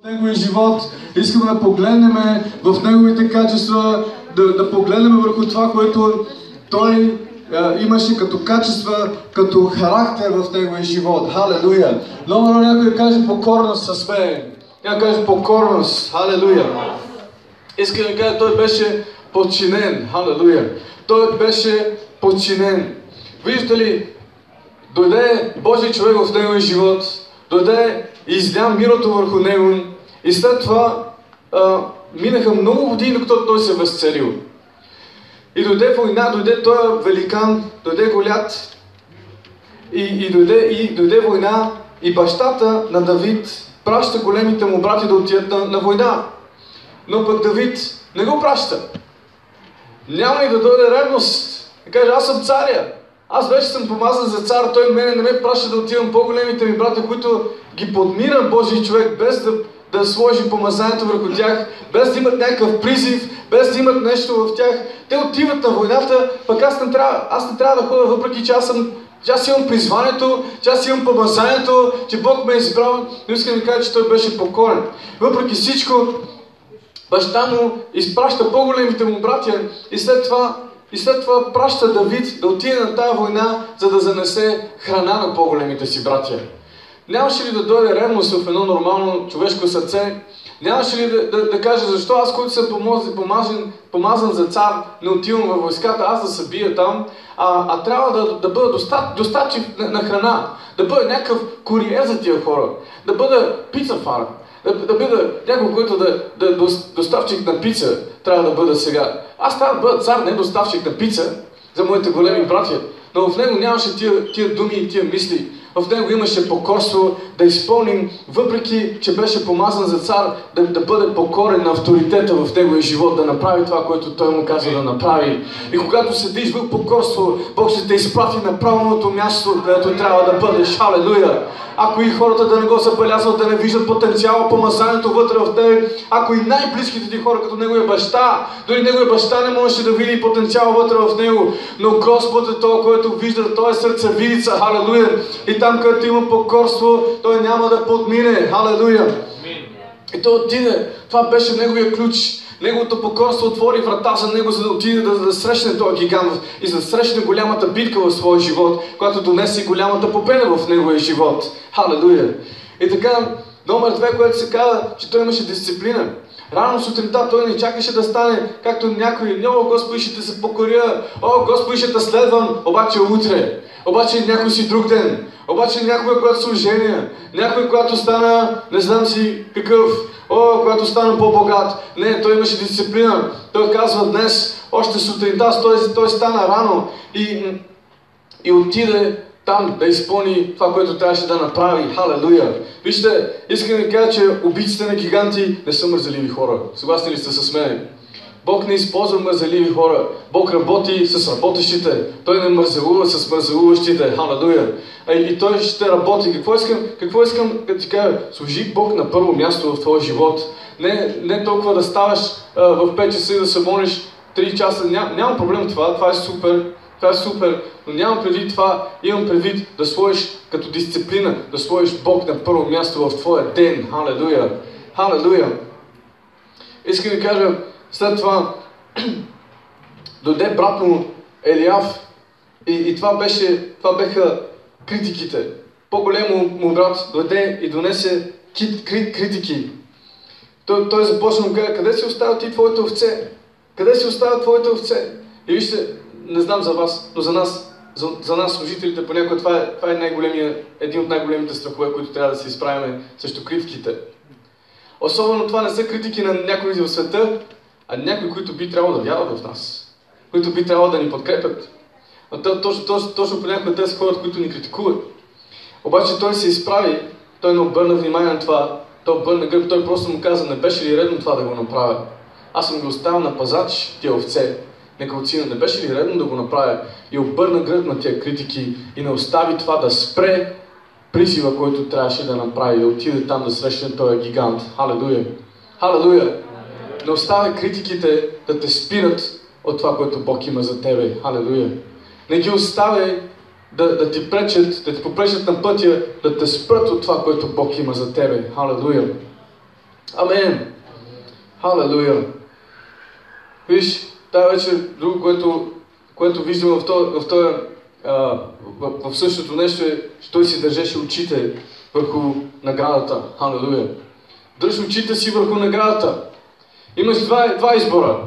Неговия живот, искаме да погледнем в неговите качества, да погледнем върху това, което той имаше като качества, като характер в неговия живот. Халелуя! Номер някой каже покорност с мен. Някой каже покорност. Халелуя! Искам да кажа, той беше подчинен. Халелуя! Той беше подчинен. Виждате ли, дойде Божий човек в неговия живот, дойде и изля мирото върху него и след това минаха много години, докато той се възцарил. И дойде война, дойде този великан, дойде Голят и дойде война и бащата на Давид праща големите му брати да отидат на война. Но пък Давид не го праща. Няма ли да дойде ревност? И каже, аз съм царя. Аз вече съм помазан за цар, той мене не ме праща да отивам по-големите ми брата, които ги подмира Божий човек, без да сложи помазанието върху тях, без да имат някакъв призив, без да имат нещо в тях. Те отиват на войната, пък аз не трябва да ходя, въпреки че аз имам призванието, че аз имам помазанието, че Бог ме е избрал, но искам да кажа, че той беше покорен. Въпреки всичко, баща му изпраща по-големите му братя и след това праща Давид да отиде на тая война, за да занесе храна на по-големите си братя. Нямаше ли да дойде ревност в едно нормално човешко сърце? Нямаше ли да каже, защо аз, който съм помазан за цар, не отивам във войската, аз да се бия там, а трябва да бъда доставчик на храна, да бъда някакъв куриер за тия хора, да бъда пицафар, да бъда някой, който да е доставчик на пица, трябва да бъда сега. Аз трябва да бъда цар, не доставчик на пица за моите големи братя, но в него нямаше тия думи и тия мисли. В него имаше покорство да изпълним, въпреки че беше помазан за цар, да бъде покорен на авторитета в неговия живот, да направи това, което той му каза да направи. И когато седиш в покорство, Бог ще те изпрати на правилното място, където трябва да бъдеш. Халелуя! Ако и хората да не го забелязват, да не виждат потенциала, помазанието вътре в тебе, ако и най-близките ти хора, като неговия баща, дори неговия баща не можеше да види потенциала вътре в него, но Господ е това, който вижда, той е сърцевидица, халелуя! И там, където има покорство, той няма да подмине, халелуя! И той отиде, това беше неговия ключ. Неговото покорство отвори врата за него, за да отиде да срещне този гигант и за да срещне голямата битка в своя живот, която донесе голямата победа в неговия живот. Халелуя! И така, номер 2, което се казва, че той имаше дисциплина. Рано сутринта той не чакаше да стане, както някой, Господи, ще те се покоря, Господи, ще те следвам, обаче утре, обаче някой си друг ден, обаче някой, когато се оженя, някой, когато стана, не знам си какъв, когато стана по-богат. Не, той имаше дисциплина. Той казва днес, още сутринта, той стана рано и отиде там да изпълни това, което трябваше да направи. Халелуя! Вижте, искам да кажа, че убийците на гиганти не са мързеливи хора. Съгласни ли сте с мен? Бог не използва мързеливи хора. Бог работи с работещите. Той не мързелува с мързелуващите. Халелуя! И той ще работи. Какво искам да ти кажа? Служи Бог на първо място в твоя живот. Не толкова да ставаш в 5 часа и да се молиш 3 часа. Няма проблем това. Това е супер. Това е супер, но нямам предвид това, имам предвид да сложиш като дисциплина, да сложиш Бог на първо място в твоя ден. Халелуя! Халелуя! Искам да кажа, след това дойде брат му Елиав и това беха критиките. По-големо му брат дойде и донесе критики. Той започна да кажа, къде си оставят ти твоите овце? Къде си оставят твоите овце? И вижте, не знам за вас, но за нас, служителите, понякога това е един от най-големите страхове, които трябва да се изправим срещу критиките. Особено това не са критики на някои в света, а някои, които би трябвало да вярват в нас, които би трябвало да ни подкрепят. Но точно понякога те са хората, които ни критикуват. Обаче той се изправи, той не обърна внимание на това, той обърна гръб, той просто му каза, не беше ли редно това да го направя? Аз съм ги оставил на пазач тия овце. Нека отсина, не беше ли редно да го направя? И обърна гръб на тия критики и не остави това да спре призива, който трябваше да направи, да отиде там да срещне този гигант. Халелуя! Халелуя! Не оставя критиките да те спират от това, което Бог има за тебе. Халелуя! Не ги оставя да ти пречат, да ти попречат на пътя, да те спрат от това, което Бог има за тебе. Халелуя! Амен! Халелуя! Виж, тази вечер, друго, което виждаме в същото нещо е, че той си държеше очите върху наградата. Халелуя! Дръж очите си върху наградата. Имаш два избора.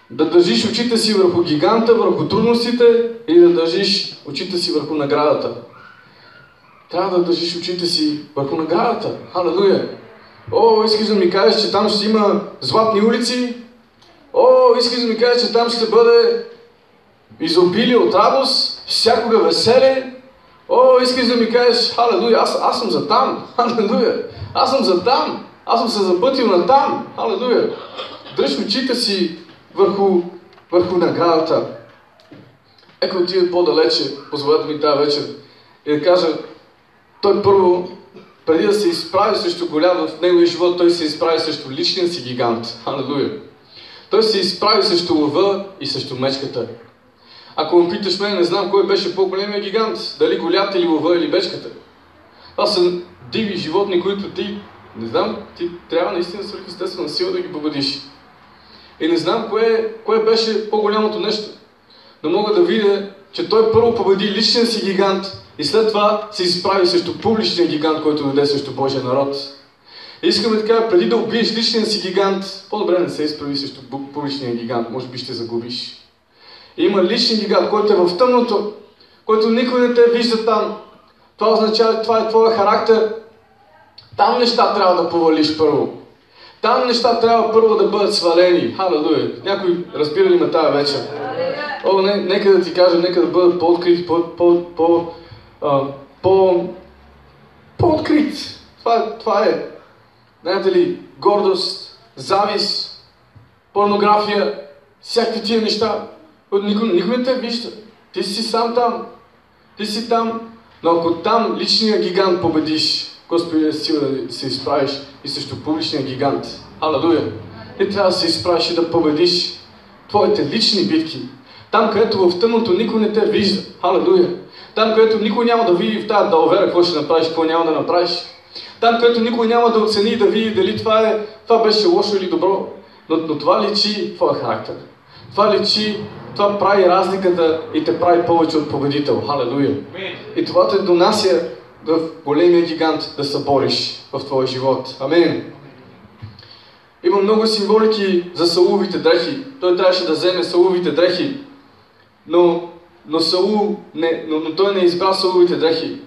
Да държиш очите си върху гиганта, върху трудностите, или да държиш очите си върху наградата. Трябва да държиш очите си върху наградата. Халелуя! О, искаш да ми кажеш, че там ще има златни улици? О, искаш да ми кажеш, че там ще бъде изобилие от радост, всякога веселие? О, искаш да ми кажеш, халелуя, аз съм за там. Халелуя! Аз съм за там. Аз съм се запътил на там. Халелуя! Дръж очите си върху наградата. Ека отиде по-далече, позволете ми тази вечер, и да кажа, той първо, преди да се изправи срещу Голят в неговия живот, той се изправи срещу личния си гигант. Халелуя! Той се изправи срещу лъва и срещу мечката. Ако ме питаш мен, не знам кой беше по-големия гигант, дали Голят или лъва или мечката. Това са диви животни, които ти, не знам, ти трябва наистина свръхестествена сила да ги победиш. И не знам кое беше по-голямото нещо. Но мога да видя, че той първо победи личния си гигант и след това се изправи срещу публичния гигант, който дойде срещу Божия народ. И искаме така, преди да убиеш личния си гигант, по-добре не се изправи срещу публичния гигант, може би ще загубиш. И има личен гигант, който е в тъмното, който никой не те вижда там. Това означава, това е твоя характер. Там неща трябва да повалиш първо. Там неща трябва първо да бъдат свалени. Халелуя! Някой разбира ли ме тази вечер? О, нека да ти кажа, нека да бъдат по-открити, по-открит. Това е, знаете ли, гордост, завист, порнография, всякакви тия неща, които никой не те вижда. Ти си сам там. Ти си там. Но ако там личния гигант победиш, Господи, да сила да се изправиш и срещу публичния гигант. Алелуя! Ти трябва да се изправиш и да победиш твоите лични битки. Там, където в тъмното никой не те вижда. Алелуя! Там, където никой няма да види в тази далавера какво ще направиш, какво няма да направиш. Там, където никой няма да оцени и да види дали това беше лошо или добро. Но това личи твоя характер. Това прави разликата и те прави повече от победител. Халелуя! И това те донася в големия гигант да се бориш в твоя живот. Амен! Има много символики за Сауловите дрехи. Той трябваше да вземе Сауловите дрехи, но той не избра Сауловите дрехи.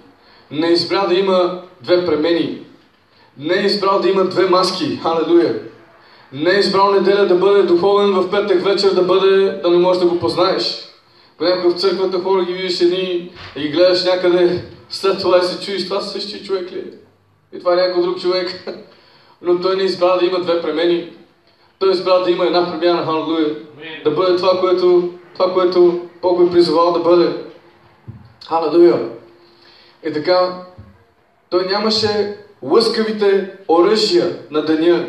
Не избра да има две премени. Не е избрал да има две маски. Халелуя! Не е избрал неделя да бъде духовен, в петък вечер да не можеш да го познаеш. Понякога в църквата хора ги видиш едни и ги гледаш някъде, след това и се чуеш, това същия човек ли е? И това е някой друг човек. Но той не избра да има две премени. Той избра да има една премяна, халелуя. Да бъде това, което Бог е призовал да бъде. Халелуя! И така, той нямаше лъскавите оръжия на деня.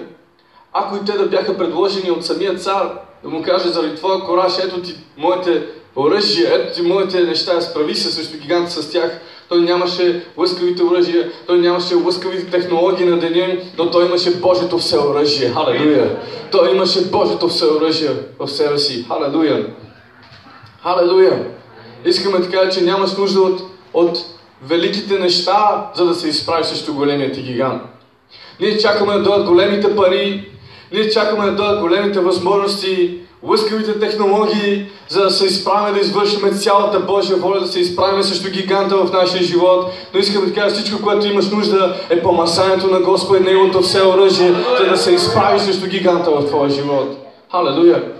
Ако и те да бяха предложени от самия цар, да му каже, заради твоя кораж, ето ти моите оръжия, ето ти моите неща, справи се срещу гиганта с тях. Той нямаше лъскавите оръжия, той нямаше лъскавите технологии на деня, но той имаше Божието всеоръжие. Халелуя! Той имаше Божието всеоръжие в себе си. Халелуя! Халелуя! Искаме така, че нямаш нужда от великите неща, за да се изправиш срещу големият ти гигант. Ние чакаме да дойдат големите пари, ние чакаме да дойдат големите възможности, лъскавите технологии, за да се изправим да извършим цялата Божия воля, да се изправим срещу гиганта в нашия живот. Но искам да кажа, всичко, което имаш нужда, е помазанието на Господа и Неговото всеоръжие, за да се изправиш срещу гиганта в твоя живот. Халелуя!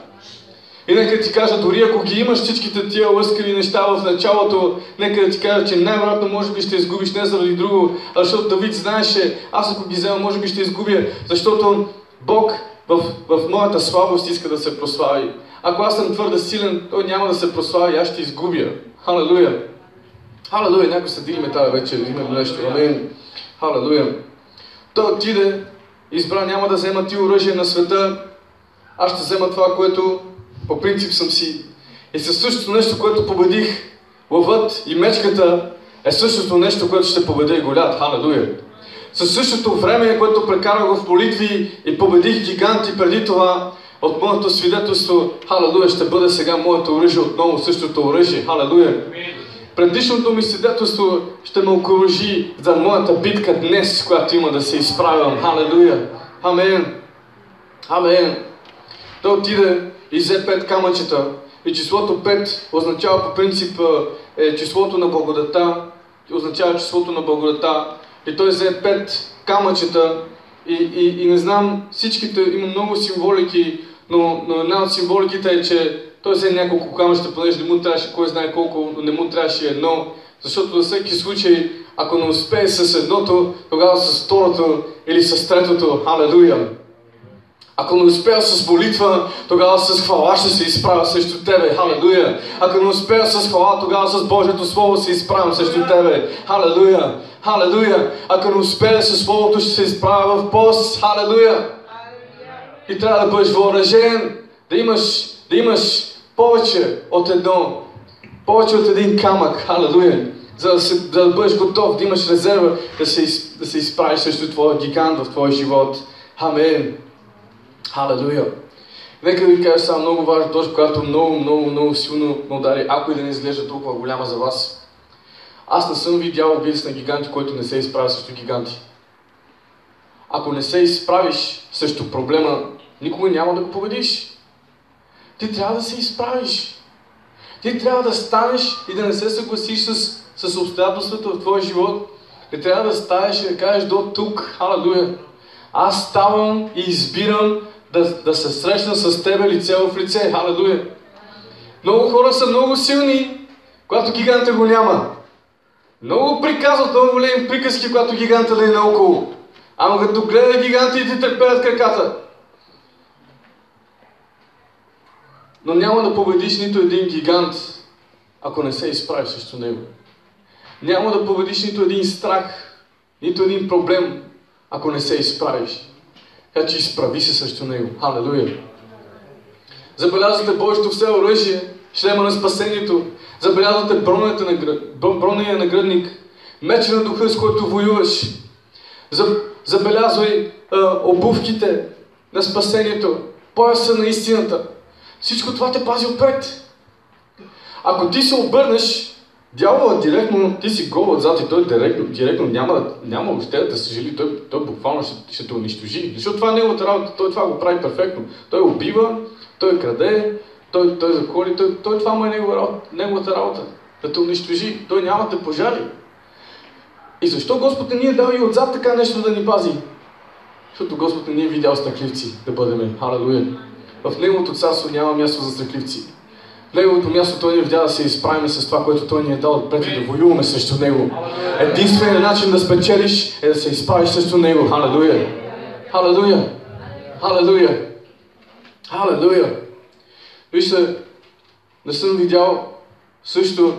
И нека ти кажа, дори ако ги имаш всичките тия лъскави неща в началото, нека да ти кажа, че най-вероятно може би ще изгубиш не заради друго, а защото Давид знаеше, аз ако ги взема, може би ще изгубя, защото Бог в моята слабост иска да се прослави. Ако аз съм твърде силен, той няма да се прослави, аз ще изгубя. Халелуя! Халелуя! Някой се дили ме тази вечер, има нещо. Амин! Халелуя! Той отиде, избра, няма да взема ти оръжие на света, аз ще взема това, което по принцип съм си. И със същото нещо, което победих лъвът и мечката, е същото нещо, което ще победи и Голят. Халелуя! със същото време, което прекарах в молитви и победих гиганти преди това, от моето свидетелство, халелуя, ще бъде сега моето оръжие отново, същото оръжие, халелуя. Предишното ми свидетелство ще ме окоръжи за моята битка днес, която има да се изправям, халелуя. Амен. Амен. Той отиде и взе 5 камъчета. И числото 5 означава по принцип числото на благодата. Означава числото на благодата. И той взе 5 камъчета. И не знам, всичките, има много символики, но една от символиките е, че той взе няколко камъчета, понеже не му трябваше кой знае колко, но не му трябваше едно. Защото за всеки случай, ако не успее с едното, тогава с второто или с третото. Халелуя! Ако не успея с молитва, тогава с хвала ще се изправя срещу тебе. Халелуя! Ако не успея с хвала, тогава с Божието Слово се изправям срещу тебе. Халелуя! Халелуя! Ако не успея с Словото, ще се изправя в пост. Халелуя! И трябва да бъдеш въоръжен, да имаш повече от едно, повече от един камък. Халелуя! За да бъдеш готов, да имаш резерва, да се изправиш срещу твоя гигант в твоя живот. Амен! Халелуя! Нека ви кажа само много важна точка, която много силно ме удари, ако и да не изглежда толкова голяма за вас. Аз не съм видял убийц на гиганти, който не се изправя срещу гиганти. Ако не се изправиш срещу проблема, никога няма да го победиш. Ти трябва да се изправиш. Ти трябва да станеш и да не се съгласиш с обстоятелствата в твоя живот. Ти трябва да станеш и да кажеш до тук. Халелуя! Аз ставам и избирам да се срещна с тебе лице в лице. Халелуя! Много хора са много силни, когато гиганта го няма. Много приказват, много големи приказки, когато гиганта да е наоколо. Ама като гледа гиганти и ти треперят краката. Но няма да победиш нито един гигант, ако не се изправиш срещу него. Няма да победиш нито един страх, нито един проблем, ако не се изправиш. Така че изправи се срещу него. Халелуя! Забелязвате Божието все оръжие, шлема на спасението. Забелязвате бронения нагръдник, меча на духа, с който воюваш. Забелязвай обувките на спасението, пояса на истината. Всичко това те пази отпред. Ако ти се обърнеш, дяволът директно, ти си гол отзад и той директно няма въобще да се жили, той буквално ще те унищожи. Защото това е неговата работа, той това го прави перфектно. Той убива, той краде, той заколи, той това му е неговата работа. Да те унищожи, той няма да те пожали. И защо Господ не ни е дал и отзад така нещо да ни пази? Защото Господ не ни е видял страхливци да бъдем. Халелуя! В Неговото царство няма място за страхливци. В Неговото място Той ни видя да се изправим с това, което Той ни е дал отпред и да воюваме срещу Него. Единственият начин да спечелиш е да се изправиш срещу Него. Халелуя! Халелуя! Халелуя! Халелуя! Вижте, не съм видял също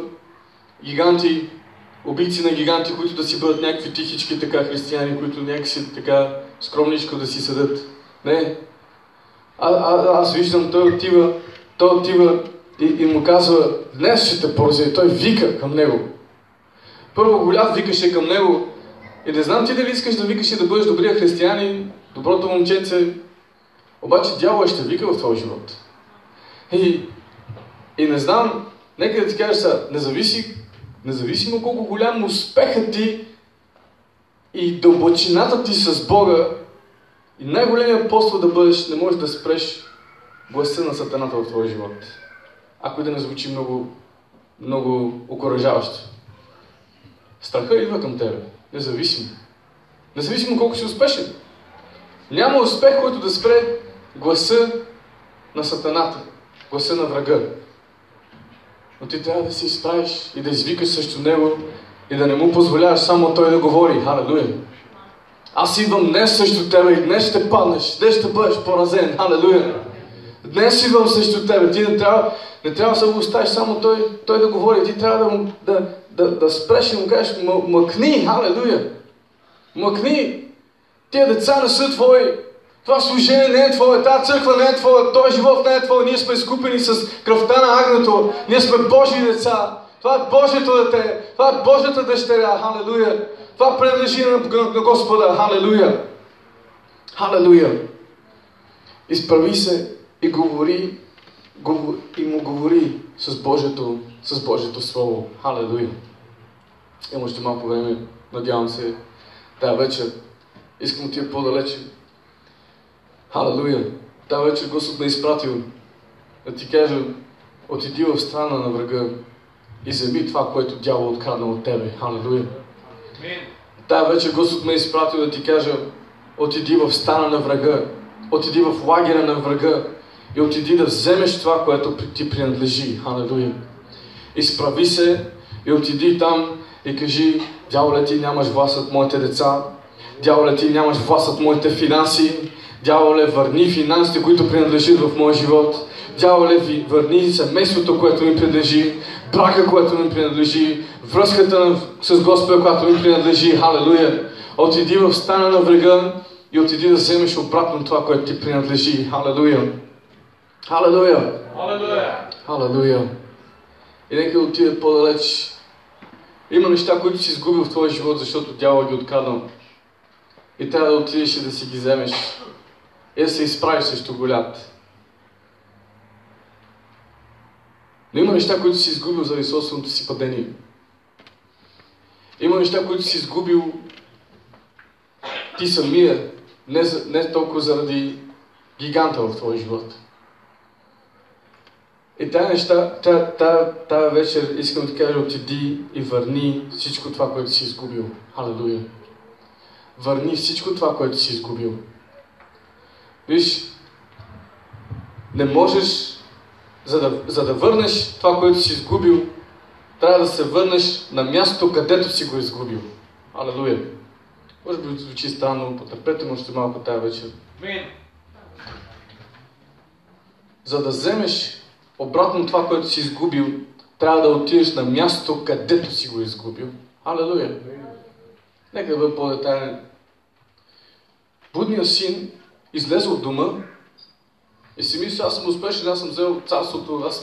гиганти, убийци на гиганти, които да си бъдат някакви тихички така християни, които някакси така скромничко да си седат. Не. Аз виждам, той отива и му казва, днес ще те поразя, и той вика към него. Първо Голят викаше към него и не знам ти дали искаш да викаш и да бъдеш добрия християнин, доброто момченце, обаче дяволът ще вика в твоя живот. И не знам, нека да ти кажа сега, независимо колко голям успехът ти и дълбочината ти с Бога и най-големия апостол да бъдеш, не можеш да спреш гласа на сатаната в твоя живот. Ако и да не звучи много окуражаващо. Страха идва към тебе, независимо. Независимо колко си успешен. Няма успех, който да спре гласа на сатаната, гласа на врага. Но ти трябва да се изправиш и да извикаш срещу него и да не му позволяваш само той да говори. Халелуя! Аз идвам днес срещу тебе и днес ще паднеш, днес ще бъдеш поразен. Халелуя! Днес идвам срещу тебе. Ти не трябва да го оставиш само той да говори. Ти трябва да спреш и му кажеш, мъкни, халелуя! Мъкни! Тия деца не са твои. Това служение не е твое, тази църква не е твоя, този живот не е твой. Ние сме изкупени с кръвта на агнето. Ние сме Божии деца. Това е Божието дете. Това е Божията дъщеря. Халелуя! Това принадлежи на Господа. Халелуя! Халелуя! Изправи се и говори, и му говори с Божието Слово. Халелуя! Има още малко време, надявам се, тая вечер. Искам да отида по-далече. Халелуя! Тая вечер Господ ме е изпратил да ти кажа, отиди в страна на врага и вземи това, което дявол открадна от тебе. Халелуя! Тая вечер Господ ме е изпратил да ти кажа, отиди в стана на врага, отиди в лагера на врага и отиди да вземеш това, което ти принадлежи. Халелуя! Изправи се и отиди там и кажи, дяволе, ти нямаш власт от моите деца, дяволе, ти нямаш власт от моите финанси, дяволе, върни финансите, които принадлежат в моя живот, дяволе, върни семейството, което ми принадлежи, брака, което ми принадлежи, връзката с Господа, която ми принадлежи. Халелуя! Отиди в стана на врага и отиди да вземеш обратно това, което ти принадлежи. Халелуя! Халелуя! Халелуя! Халелуя! И нека отиде по-далеч. Има неща, които си изгубил в твоя живот, защото дявол ги откраднал. И трябва да отидеш и да си ги вземеш. И да се изправиш срещу Голят. Но има неща, които си изгубил заради собственото си падение. Има неща, които си изгубил ти самия, не толкова заради гиганта в твоя живот. И тая неща, тая вечер искам да кажа, отиди и върни всичко това, което си изгубил. Халелуя! Върни всичко това, което си изгубил. Виж, не можеш, за да върнеш това, което си изгубил, трябва да се върнеш на мястото, където си го изгубил. Алелуя! Може би звучи странно, потърпете му още малко тая вечер. За да вземеш обратно това, което си изгубил, трябва да отидеш на мястото, където си го изгубил. Алелуя! Нека да бъде по-детайлен. Будният син излезе от дома и си мисли, аз съм успешен, аз съм взел царството, аз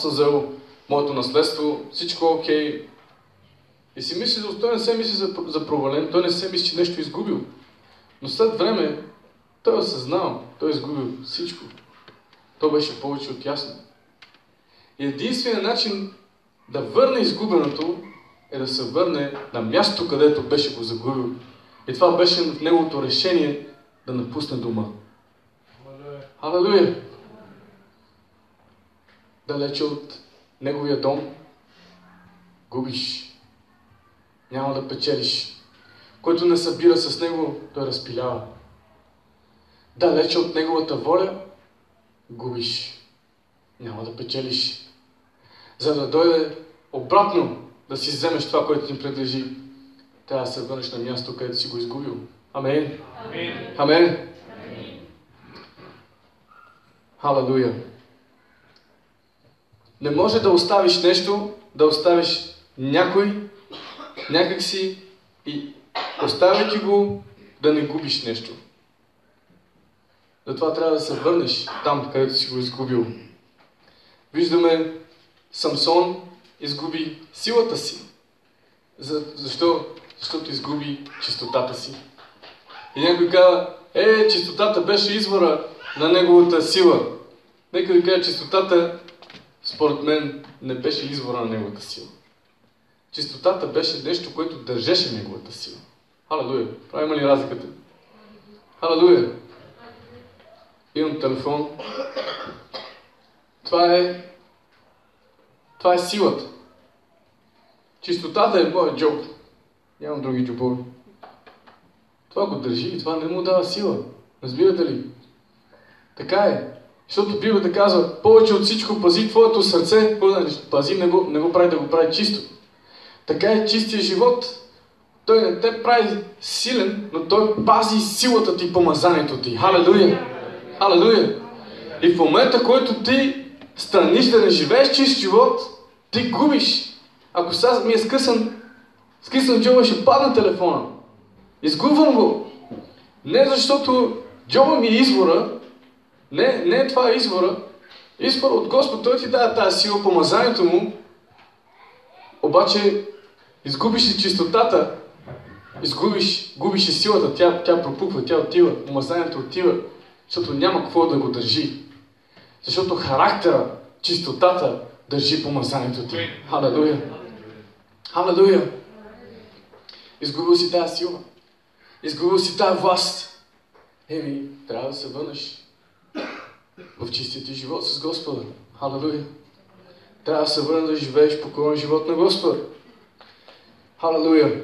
съм взел моето наследство, всичко е окей. И си мисли, той не се мисли за провален, той не се мисли, че нещо е изгубил. Но след време той е осъзнал, той е изгубил всичко. То беше повече от ясно. И единственият начин да върне изгубеното е да се върне на мястото, където беше го загубил. И това беше в неговото решение да напусне дома. Алелуя! Далече от неговия дом губиш. Няма да печелиш. Който не събира с него, той разпилява. Далече от неговата воля губиш. Няма да печелиш. За да дойде обратно да си вземеш това, което ти принадлежи, трябва да се върнеш на място, където си го изгубил. Амин. Амин. Амин. Халелуя. Не може да оставиш нещо, да оставиш някой, някакси и оставяйки го, да не губиш нещо. Затова трябва да се върнеш там, където си го изгубил. Виждаме, Самсон изгуби силата си. Защо? Защото изгуби чистотата си. И някой казва, чистотата беше извора на неговата сила. Нека ви кажа, чистотата, според мен, не беше извора на неговата сила. Чистотата беше нещо, което държеше неговата сила. Халелуя! Правим ли разликата? Халелуя! Имам телефон. Това е силата. Чистотата е моят джоб. Нямам други джобове. Това го държи и това не му дава сила. Разбирате ли? Така е. Защото Библията казва, повече от всичко пази твоето сърце. Пази, не го прави да го прави чисто. Така е чистия живот. Той не те прави силен, но той пази силата ти, помазанието ти. Халелуя! Халелуя! И в момента, който ти страниш да не живееш чист живот, ти губиш. Ако сега ми е скъсан джоба, ще падна телефона. Изгубвам го. Не защото джоба ми е извора, не е това извора. Извора от Господ, той ти дава тази сила, помазанието му, обаче изгубиш ли чистотата, губиш и силата, тя пропуква, тя отива, помазанието отива, защото няма какво да го държи. Защото характера, чистотата държи помазанието ти. Халелуя! Халелуя! Изгубил си тази сила. Изгубил си тази власт. Трябва да се върнеш в чистия ти живот с Господа. Халелуя! Трябва да се върнеш да живееш покоен живот на Господа. Халелуя!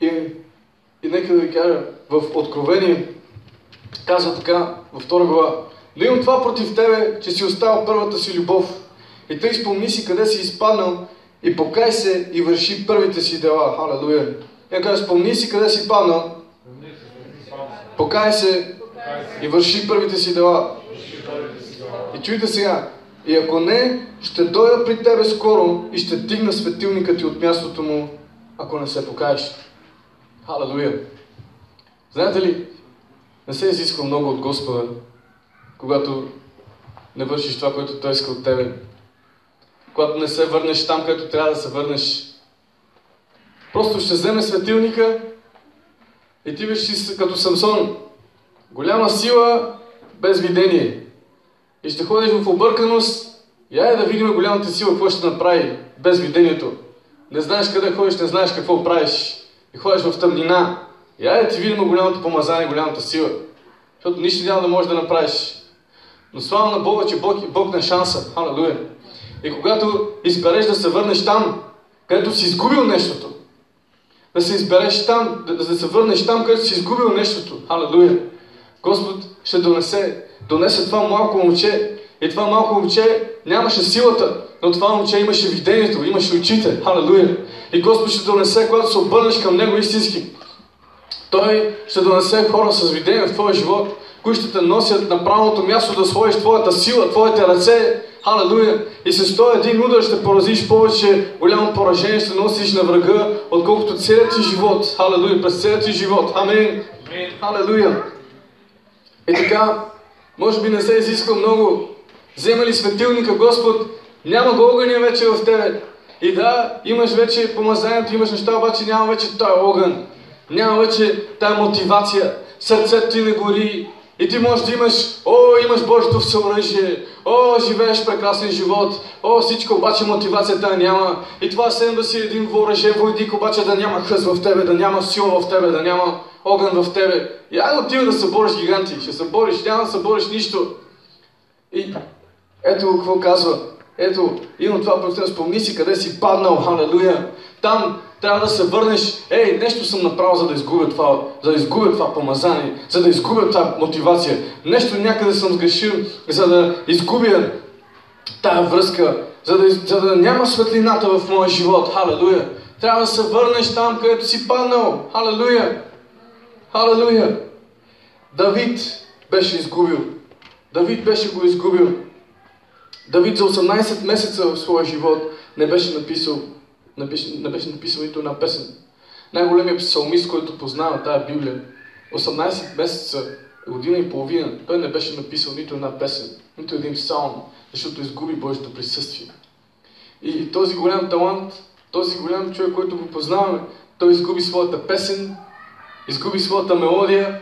И нека да ви кажа, в Откровение казва така, във 2 глава: но имам това против тебе, че си оставил първата си любов. И тъй спомни си къде си изпаднал и покай се и върши първите си дела. Халелуя! Я кажа, спомни си къде си паднал, покай се и върши първите си дела. И чуйте сега, и ако не, ще дойда при тебе скоро и ще дигна светилника ти от мястото му, ако не се покаеш. Халелуя! Знаете ли, не се изисква много от Господа, когато не вършиш това, което Той иска от тебе. Когато не се върнеш там, където трябва да се върнеш. Просто ще вземе светилника и ти беше като Самсон. Голяма сила, без видение. И ще ходиш в обърканост и да видим голямата сила, какво ще направи без видението. Не знаеш къде ходиш, не знаеш какво правиш. И ходиш в тъмнина. И да ти видим голямото помазание, голямата сила. Защото нищо няма да можеш да направиш. Но слава на Бога, че Бог на шанса. Халелуя! И когато избереш да се върнеш там, където си изгубил нещото, да се избереш там, да се върнеш там, където си изгубил нещото. Халелуя! Господ ще донесе това малко момче. И това малко момче нямаше силата, но това момче имаше видението, имаше очите. Халелуя! И Господ ще донесе, когато се обърнеш към Него истински. Той ще донесе хора с видение в твоя живот, които ще те носят на правилното място да сложиш твоята сила, твоите ръце. Халелуя! И с този един удар ще поразиш повече голямо поражение, ще носиш на врага, отколкото целият ти живот. Халелуя! През целият ти живот. Амин! Халелуя! И така, може би не се изисква много. Взема ли светилника Господ, няма го огъня вече в тебе. И да, имаш вече помазанието, имаш неща, обаче няма вече този огън. Няма вече тая мотивация. Сърцето ти не гори. И ти можеш да имаш Божието всеоръжие. Живееш прекрасен живот. Всичко, обаче мотивацията няма. И това също да си един въоръжен войник, обаче да няма хъс в тебе, да няма сила в тебе, да няма огън в тебе. И отива да се бориш гиганти. Ще се бориш, няма да се бориш нищо. И ето какво казва. Ето, имам това против, спомни си къде си паднал. Халелуя! Там трябва да се върнеш. Нещо съм направил, за да изгубя това помазание, за да изгубя това мотивация. Нещо някъде съм сгрешил, за да изгубя тая връзка, за да няма светлината в моя живот. Халелуя! Трябва да се върнеш там, където си паднал. Халелуя! Халелуя! Давид беше изгубил. Давид беше го изгубил. Давид за 18 месеца в своя живот не беше написал нито една песен. Най-големият псалмист, който познава тая Библия, 18 месеца, година и половина, той не беше написал нито една песен, нито един псалм, защото изгуби Божието присъствие. И този голям талант, този голям човек, който го познаваме, той изгуби своята песен, изгуби своята мелодия,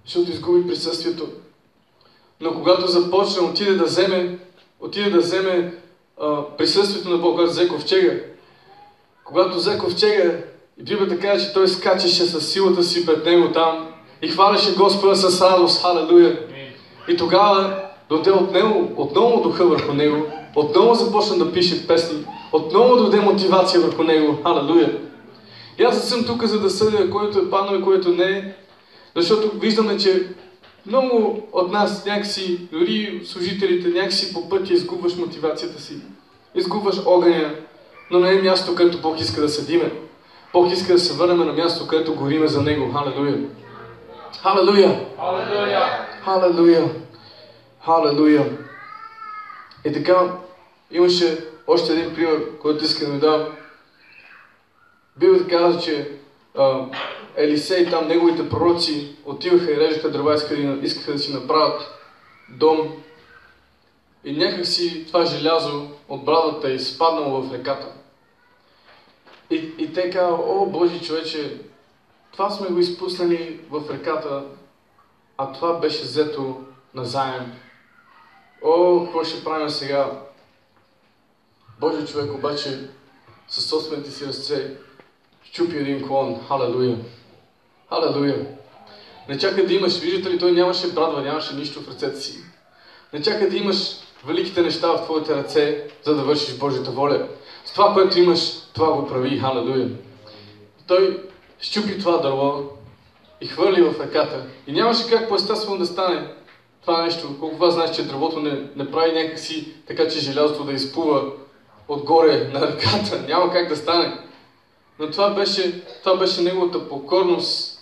защото изгуби присъствието. Но когато започна, отиде да вземе присъствието на Бог, когато взе ковчега. Когато взе ковчега, и Библията казва, че той скачаше със силата си пред него там и хваляше Господа с радост. Халелуя! И тогава дойде от него, отново духа върху него, отново започна да пише песни, отново дойде мотивация върху него. Халелуя! И аз не съм тук, за да съдя който е паднал и който не е, защото виждаме, че много от нас някакси, дори служителите, някакси по пътя изгубваш мотивацията си, изгубваш огъня, но не е място, където Бог иска да седиме. Бог иска да се върнем на място, където гориме за Него. Халелуя! Халелуя! Халелуя! Халелуя! Халелуя! И така, имаше още един пример, който иска да ви дам. Библията казва, че Елисей, там неговите пророци, отиваха и режеха дърва, искаха да си направят дом. И някакси това желязо от брадата е изпаднало в реката. И те казват, Божи човече, това сме го изпуснали в реката, а това беше взето назаем. О, какво ще правим сега? Божий човек обаче със собствените си ръце щупи един клон. Халелуя! Халелуя! Не чакай да имаш, виждате ли, той нямаше брадва, нямаше нищо в ръцете си. Не чакай да имаш великите неща в твоите ръце, за да вършиш Божията воля. С това, което имаш, това го прави. Халелуя! Той щупи това дърво и хвърли в ръката. И нямаше как по-естествено да стане това нещо. Колко вас знаеш, че дървото не прави някакси така, че желязото да изплува отгоре на ръката. Няма как да стане. Но това беше неговата покорност.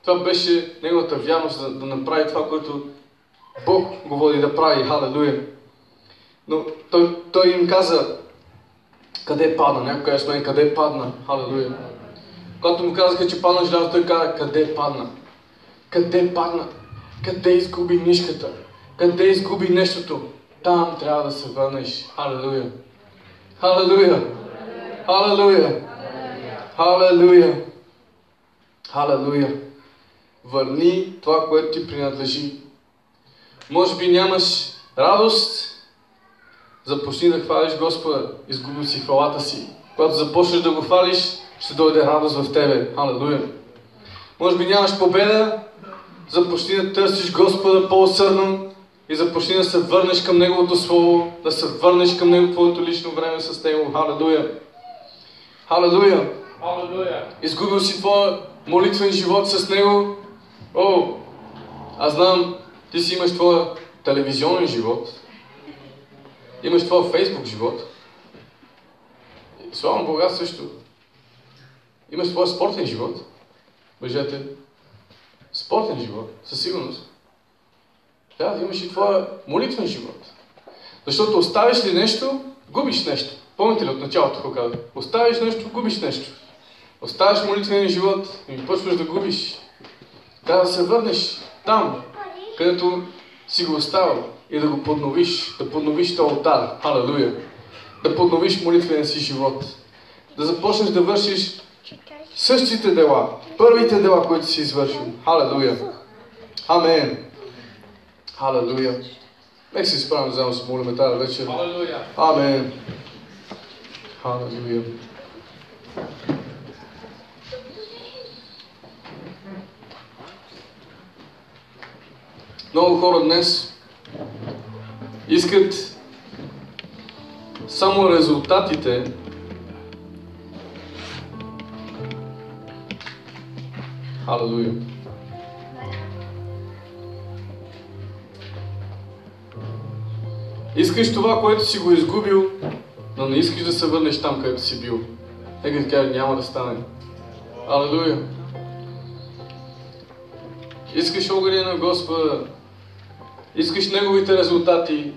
Това беше неговата вярност да направи това, което Бог го води да прави. Халелуя! Но той им каза, къде падна? Някой каже с мен, къде падна? Халелуя! Когато му казаха, че падна желязо, той каза, къде падна? Къде падна? Къде изгуби нишката? Къде изгуби нещото? Там трябва да се върнеш. Халелуя! Халелуя! Халелуя! Халелуя! Халелуя! Върни това, което ти принадлежи. Може би нямаш радост, започни да хвалиш Господа, изгубил си хвалата си. Когато започнеш да го хвалиш, ще дойде радост в тебе. Халелуя! Може би нямаш победа, започни да търсиш Господа по-усърдно и започни да се върнеш към Неговото Слово, да се върнеш към Него, твоето лично време с Него. Халелуя! Халелуя! Халелуя! Изгубил си твоя молитвен живот с Него. О, аз знам, ти си имаш твоя телевизионен живот, имаш твоя Фейсбук живот. Слава Бога също. Имаш твоя спортен живот. Мъжете, спортен живот, със сигурност. Да, имаш и твоя молитвен живот. Защото оставиш ли нещо, губиш нещо. Помните ли от началото, какво казах? Оставиш нещо, губиш нещо. Оставиш молитвения живот и почваш да губиш. Трябва да се върнеш там, където си го оставил и да го подновиш. Да подновиш този алтар. Халелуя! Да подновиш молитвения си живот. Да започнеш да вършиш същите дела. Първите дела, които си извършил. Халелуя! Амен! Халелуя! Нека се изправим заедно с молиме тази вечер. Халелуя! Амен! Халелуя! Много хора днес искат само резултатите, халелуя, искаш това, което си го изгубил, но не искаш да се върнеш там, където си бил. Нека ти кажа, няма да стане. Халелуя! Искаш огъня на Господа, искаш Неговите резултати,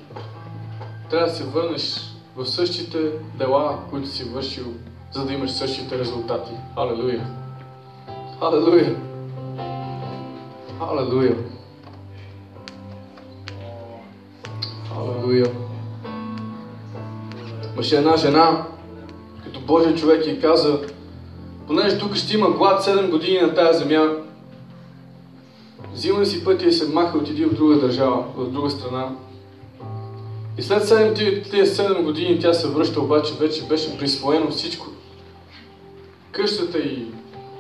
трябва да се върнеш в същите дела, които си вършил, за да имаш същите резултати. Халелуя! Халелуя! Халелуя! Халелуя! Имаше една жена, като Божия човек и каза, понеже тук ще има глад 7 години на тази земя, взимай си пътя и се маха, отиди в друга държава, в друга страна. И след 7 години тя се връща, обаче вече беше присвоено всичко. Къщата и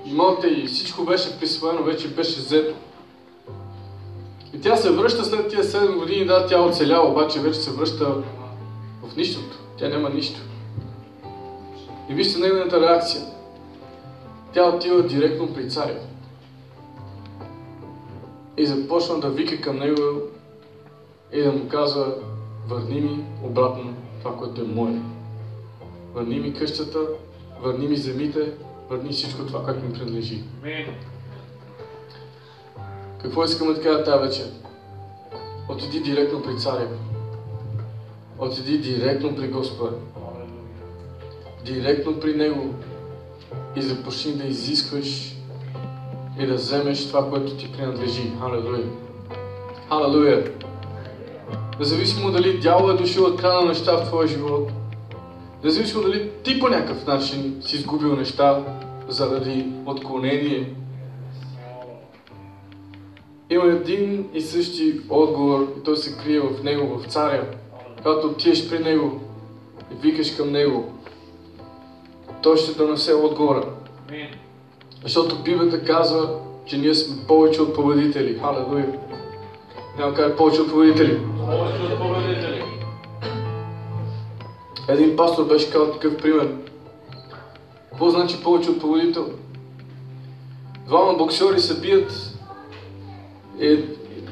имота и всичко беше присвоено, вече беше взето. И тя се връща след тия 7 години, да, тя оцелява, обаче вече се връща в нищото. Тя няма нищо. И вижте нейната реакция. Тя отива директно при царя. И започна да вика към него и да му казва, върни ми обратно това, което е мое. Върни ми къщата, върни ми земите, върни всичко това, което ми принадлежи. Какво искаме да кажа тази вечер? Отиди директно при царя. Отиди директно при Господа. Директно при Него. И започни да изискваш и да вземеш това, което ти принадлежи. Халелуя! Халелуя! Независимо дали дявол е дошъл от крана неща в твоя живот, независимо дали ти по някакъв начин си изгубил неща заради отклонение, има един и същи отговор и той се крие в него, в Царя. Когато отидеш при него и викаш към него, той ще донесе отговора. Защото Библията казва, че ние сме повече от победители. Халелуя! Няма кажа повече от победители. Повече от победители. Един пастор беше казал такъв пример. Какво значи повече от победител? Двама боксери се бият,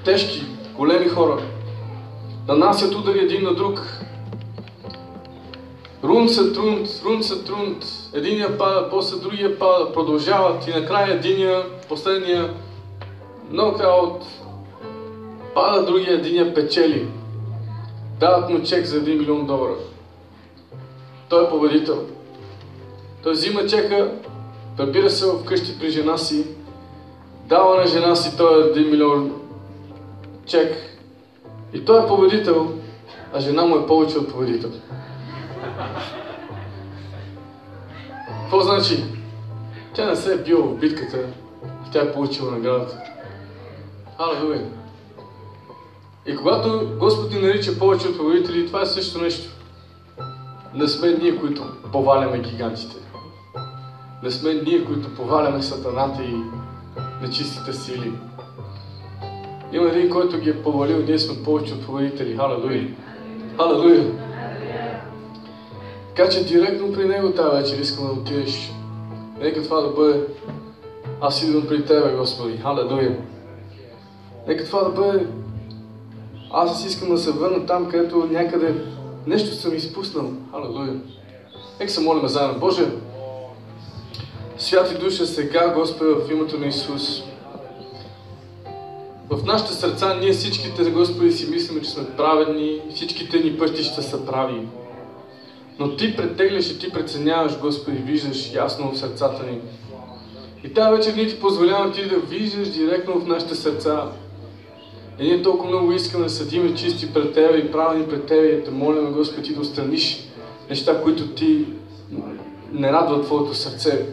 тежки, големи хора. Нанасят удари един на друг. Рунт се трунт. Единия пада, после другия пада, продължават и накрая единия, последния нокаут, пада другия, единия печели. Дават му чек за $1 милион. Той е победител. Той взима чека, прибира се вкъщи при жена си, дава на жена си той $1 милион чек и той е победител, а жена му е повече от победител. Какво значи? Тя не се е била в битката, тя е получила наградата. Алелуя! И когато Господ ни нарича повече от победители, това е също нещо. Не сме ние, които поваляме гигантите. Не сме ние, които поваляме сатаната и нечистите сили. Има един, който ги е повалил, ние сме повече от победители. Халелуя! Халелуя! Така че директно при него тази вечер искам да отидеш. Нека това да бъде: аз идвам при Тебе, Господи. Халелуя! Нека това да бъде: аз искам да се върна там, където някъде нещо съм изпуснал. Халелуя! Нека се молим заедно. Боже, Святи Душа, сега, Господи, в името на Исус. В нашите сърца ние всичките, Господи, си мислим, че сме праведни, всичките ни пътища са прави. Но Ти претегляш и Ти преценяваш, Господи, виждаш ясно в сърцата ни. И тази вечер ние Ти позволяваме Ти да виждаш директно в нашите сърца. И ние толкова много искаме да съдиме чисти пред Тебе и праведни пред Тебе и да молим, Господи, Ти да отстраниш неща, които Ти не радват Твоето сърце.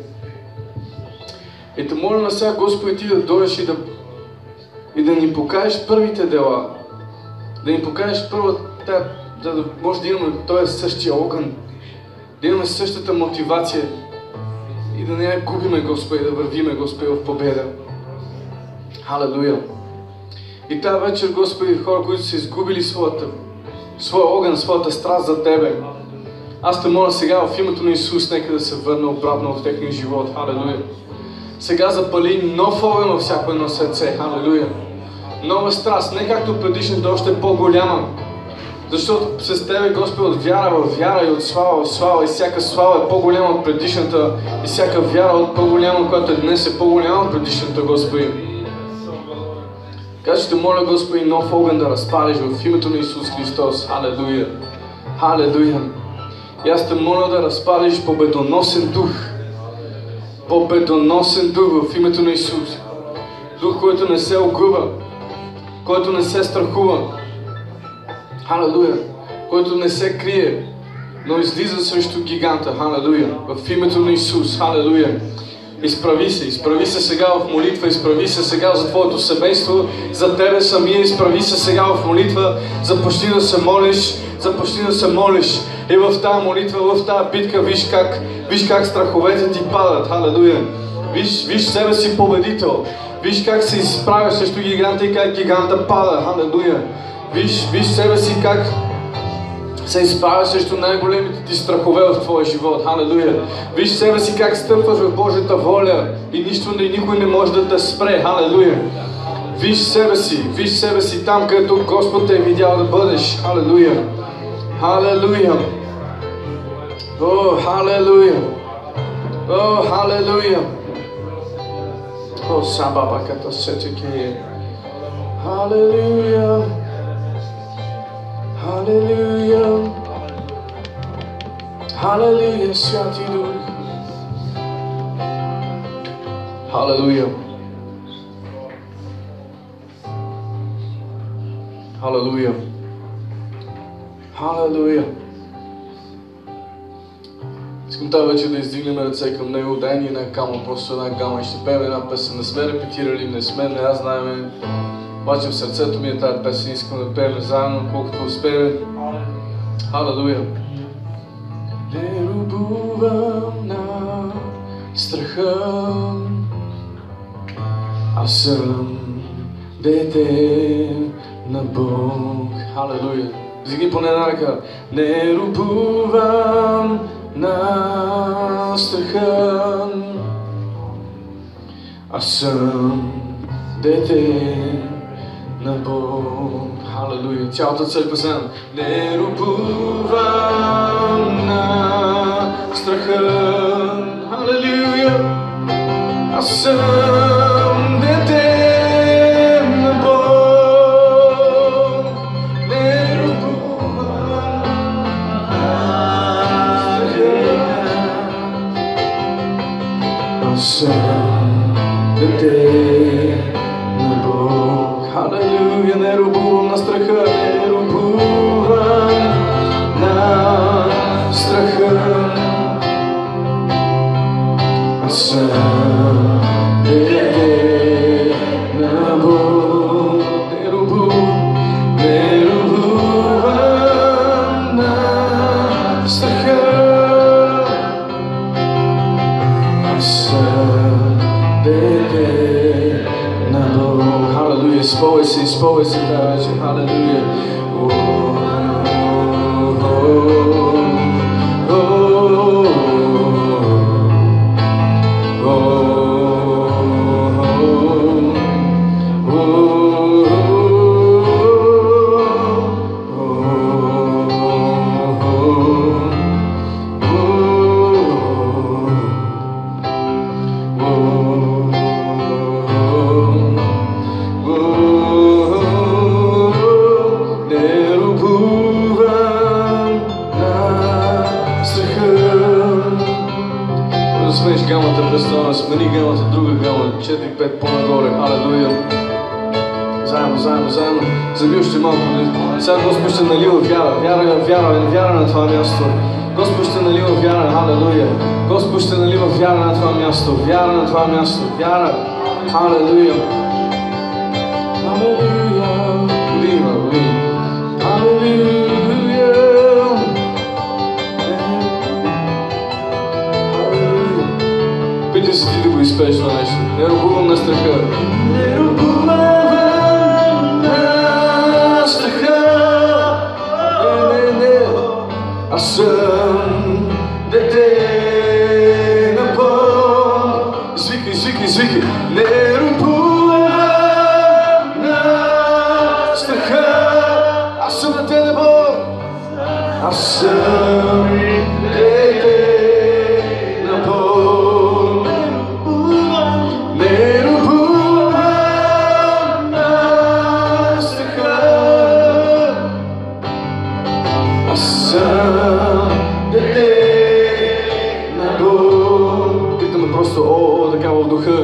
И те молим сега, Господи, Ти да дойдеш и да ни покажеш първите дела. Да ни покажеш първата, да може да имаме този същия огън, да имаме същата мотивация и да не я губиме, Господи, да вървиме, Господи, в победа. Халелуя! И тази вечер, Господи, хора, които са изгубили своя огън, своята страст за Тебе, аз те моля сега в името на Исус, нека да се върне обратно в техния живот. Халелуя! Сега запали нов огън във всяко едно сърце. Халелуя! Нова страст, не както предишната, още по-голяма. Защото с Тебе, Господи, от вяра в вяра и от слава в слава, и всяка слава е по-голяма от предишната, и всяка вяра от по-голяма, която е днес, е по-голяма от предишната, Господи. Така че те моля, Господи, нов огън да разпалиш в името на Исус Христос. Халелуя! Халелуя! И аз те моля да разпалиш победоносен дух. Победоносен дух в името на Исус. Дух, който не се огъва, който не се страхува. Халелуя! Който не се крие, но излиза срещу гиганта. Халелуя! В името на Исус. Халелуя! Изправи се сега в молитва, изправи се сега за Твоето семейство, за Тебе самия, изправи се сега в молитва, започни да се молиш. И в тази молитва, в тази битка, виж как страховете ти падат. Халелуя! Виж себе си победител. Виж как се изправяш срещу гиганта и как гиганта пада. Халелуя! Виж себе си как се изправяш срещу най-големите ти страхове в твоя живот. Халелуя! Виж себе си как стъпваш в Божията воля и никой не може да те спре. Халелуя! Виж себе си там, където Господ те е видял да бъдеш. Халелуя! Халелуя! О, халелуя! О, халелуя! О, сабаба като сетеке. Халелуя! Халелуя! Халелуя, Святи Дух! Халелуя! Халелуя! Халелуя! Искам тази вечер да издигнем ръце към Него, дай ни една гама, просто една гама и ще пеем една песен. Не сме репетирали, не сме, не аз знаем. Обаче в сърцето ми е тази песен, искам да пеем заедно, колкото успеем. Халелуя! Не робувам на страха, аз съм дете на Бог. Халелуя! Вдигни поне една ръка. Не робувам на страха, аз съм дете на Бог. Халелуя! Цялата църква заедно. Не робувам на страха. Халелуя! Аз съм дете на Бог. Не робувам на страха. Аз съм дете на Бог. Халелуя! Не робувам на страха. Не робувам на страха. Аз съм дете на Бог. Не робувам на страха. Аз съм дете на Бог. Халелуя! Изпълвай се тази вечер. Халелуя! Смени гамата, друга гама, 4-5 по-нагоре. Алелуя! Заедно. Заби още малко. Сега Господ ще налива вяра на това място. Господ ще налива вяра. Алелуя! Господ ще налива вяра на това място. Вяра. Алелуя! Питай се ти да го изпееш това нещо. Не робувам на страха. Не робувам на страха. Не. Аз съм дете на Бог. Извикай. Не робувам на страха. Аз съм дете на Бог. Аз съм дете на Бог. Не робувам на страха. Аз съм дете на Бог. Питаме просто така в духа.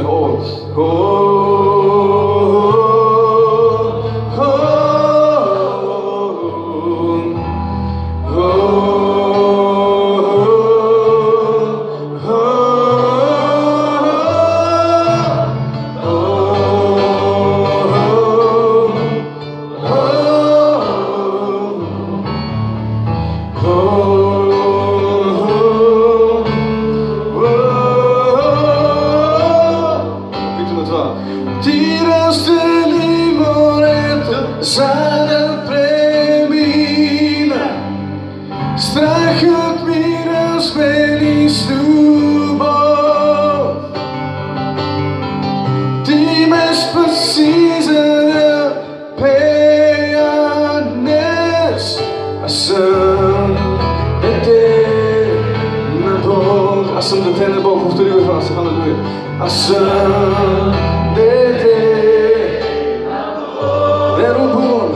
Ти раздели морето, за да премина. Страхът ми размени с любов. Ти ме спаси, за да пея днес. Аз съм дете на Бог. Аз съм дете на Бог. Повтори го това. Халелуя! Аз съм дете на Бог.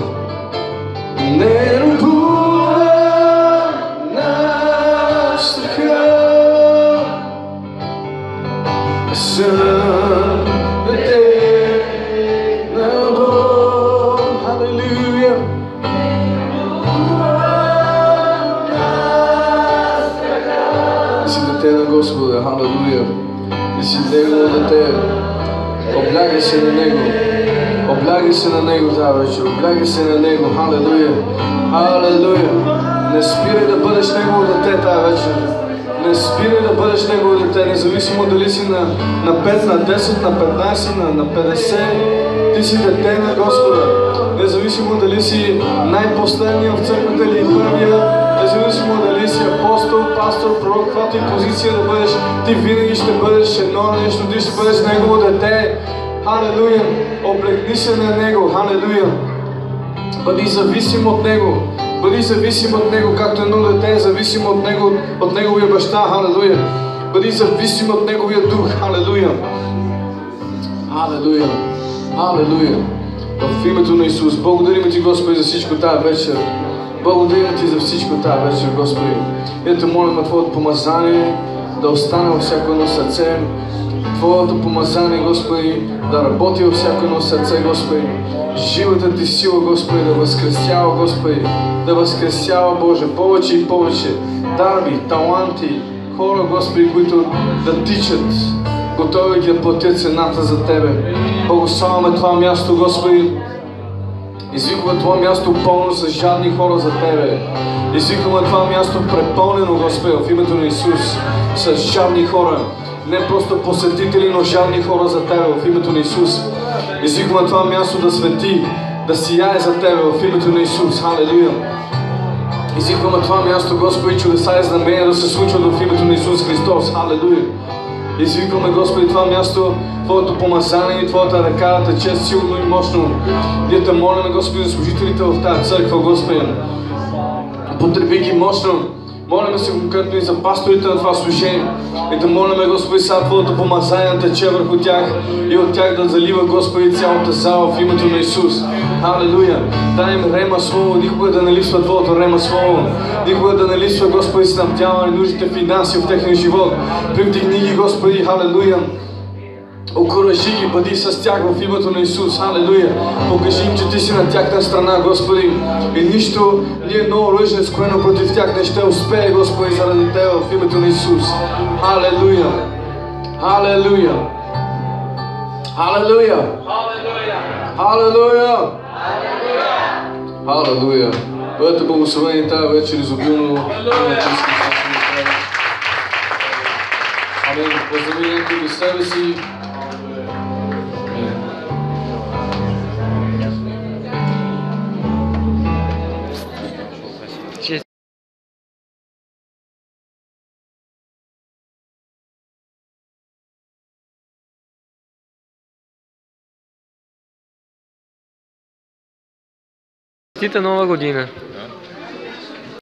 Не робувам на страха. Аз съм дете на Бог. Халелуя! Не робувам на страха. Господа, халелуя. Ти си Негово дете. Облягай се на Него. Облягай се на Него тази вечер. Облягай се на Него. Халелуя. Халелуя. Не спирай да бъдеш Негово дете тази вечер. Не спирай да бъдеш Негово дете, независимо дали си на 5, на 10, на 15, на 50. Ти си дете на Господа. Независимо дали си най-последния в църквата или първия, независимо дали си апостол, пастор, пророк, каквато и позиция да бъдеш, ти винаги ще бъдеш едно нещо, ти ще бъдеш Негово дете. Халелуя! Облегни се на Него. Халелуя! Бъди зависим от Него. Бъди зависим от Него, както едно дете е зависимо от Него, от Неговия баща. Халелуя! Бъди зависим от Неговия дух. Халелуя! Халелуя! Халелуя! В името на Исус, благодарим Ти, Господи, за всичко тази вечер. Благодарим Ти за всичко тази вечер, Господи. И Те молим на Твоето помазание да остане във всяко едно сърце. Твоето помазание, Господи, да работи във всяко едно сърце, Господи. Живата Ти сила, Господи, да възкресява, Господи. Да възкресява, Боже, повече и повече. Дарби, таланти, хора, Господи, които да тичат, готови да платят цената за Тебе. Благославяме това място, Господи. Извикваме това място пълно с жадни хора за Тебе. Извикваме това място препълнено, Господи, в името на Исус, с жадни хора. Не просто посетители, но жадни хора за Тебе, в името на Исус. Извикваме това място да свети, да сияе за Тебе, в името на Исус. Халелуя! Извикваме това място, Господи, чудеса и знамения да се случват в името на Исус Христос. Халелуя! Извикваме, Господи, това място, Твоето помазание и Твоята ръка да тече силно и мощно. Ние Те молим, Господи, за служителите в тази църква, Господи. Употреби ги мощно. Молим се конкретно и за пасторите на това служение. И да молим, Господи, сега Твоето помазание да тече върху тях и от тях да залива, Господи, цялата зала в името на Исус. Халелуя! Дай им рема слово, никога да не липсва Твоето рема слово. Никога да не липсва, Господи, снабдяване нужните финанси в техния живот. Привдигни ги, Господи, халелуя! Окуражи ги, бъди с тях в името на Исус. Халелуя! Покажи им, че Ти си на тяхна страна, Господи. И нищо, ни едно оръжие, скроено против тях не ще успее, Господи, заради Тебе в името на Исус. Халелуя! Халелуя! Халелуя! Халелуя! Халелуя! Бъдете благословени тази вечер изобилно. Амин. Поздрави някой до себе си. Честита нова година!